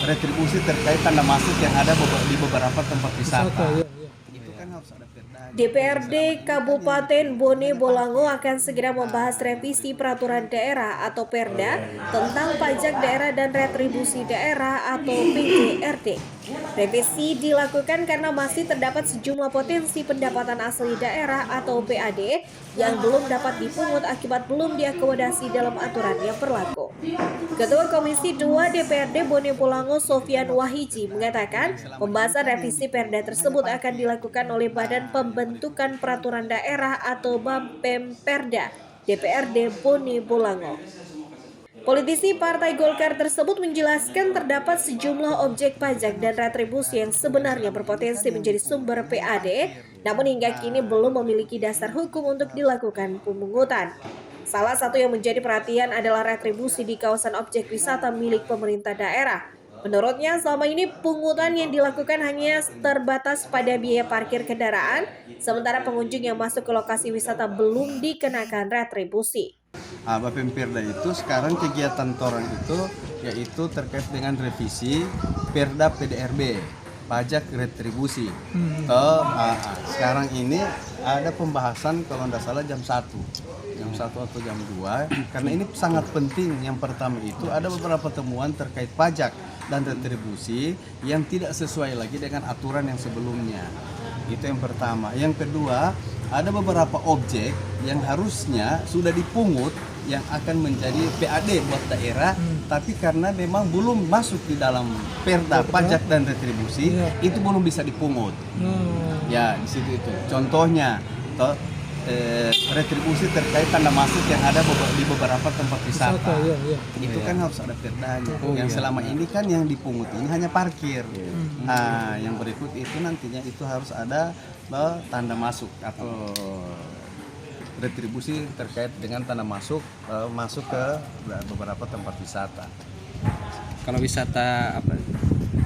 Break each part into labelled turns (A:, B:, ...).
A: retribusi terkait tanda masuk yang ada di beberapa tempat wisata.
B: Iya.
A: Itu kan harus ada perdanya.
C: DPRD Kabupaten Bone Bolango akan segera membahas revisi peraturan daerah atau Perda tentang pajak daerah dan retribusi daerah atau PDRD. Revisi dilakukan karena masih terdapat sejumlah potensi pendapatan asli daerah atau PAD yang belum dapat dipungut akibat belum diakomodasi dalam aturan yang berlaku. Ketua Komisi 2 DPRD Bone Bolango Sofyan Wahiji mengatakan pembahasan revisi Perda tersebut akan dilakukan oleh Badan Pembentukan Peraturan Daerah atau BAPEM Perda DPRD Bone Bolango. Politisi Partai Golkar tersebut menjelaskan terdapat sejumlah objek pajak dan retribusi yang sebenarnya berpotensi menjadi sumber PAD, namun hingga kini belum memiliki dasar hukum untuk dilakukan pemungutan. Salah satu yang menjadi perhatian adalah retribusi di kawasan objek wisata milik pemerintah daerah. Menurutnya, selama ini pungutan yang dilakukan hanya terbatas pada biaya parkir kendaraan, sementara pengunjung yang masuk ke lokasi wisata belum dikenakan retribusi.
A: Bapem Perda itu sekarang kegiatan torang itu yaitu terkait dengan revisi Perda PDRB, pajak retribusi. Sekarang ini ada pembahasan kalau tidak salah jam 1 atau jam 2, karena ini sangat penting. Yang pertama itu ada beberapa temuan terkait pajak dan retribusi yang tidak sesuai lagi dengan aturan yang sebelumnya. Itu yang pertama. Yang kedua, ada beberapa objek yang harusnya sudah dipungut yang akan menjadi PAD buat daerah, tapi karena memang belum masuk di dalam Perda pajak dan retribusi, itu belum bisa dipungut. Ya, di situ itu. Contohnya, retribusi terkait tanda masuk yang ada di beberapa tempat wisata. Itu kan harus ada perdanya. Yang selama ini kan yang dipungut ini hanya parkir. Yang berikut itu nantinya itu harus ada tanda masuk atau retribusi terkait dengan tanda masuk masuk ke beberapa tempat wisata.
B: Kalau wisata apa?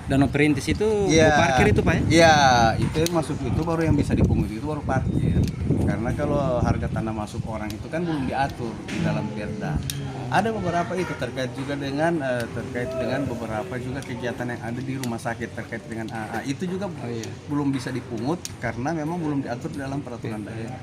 B: Danau Perintis itu parkir itu Pak ya?
A: Iya, itu masuk itu baru yang bisa dipungut, itu baru parkir. Karena kalau harga tanah masuk orang itu kan belum diatur di dalam Perda. Ada beberapa itu terkait juga dengan beberapa juga kegiatan yang ada di rumah sakit terkait dengan AA. Itu juga belum bisa dipungut karena memang belum diatur di dalam peraturan daerah.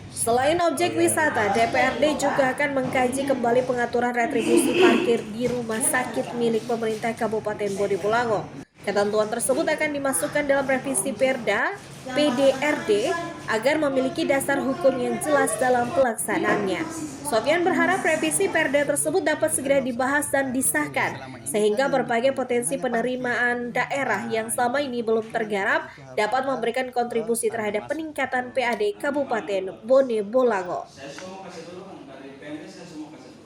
C: Selain objek wisata, DPRD juga akan mengkaji kembali pengaturan retribusi parkir di rumah sakit milik pemerintah Kabupaten Bone Bolango. Ketentuan tersebut akan dimasukkan dalam revisi Perda PDRD agar memiliki dasar hukum yang jelas dalam pelaksanaannya. Sofyan berharap revisi Perda tersebut dapat segera dibahas dan disahkan, sehingga berbagai potensi penerimaan daerah yang selama ini belum tergarap dapat memberikan kontribusi terhadap peningkatan PAD Kabupaten Bone Bolango.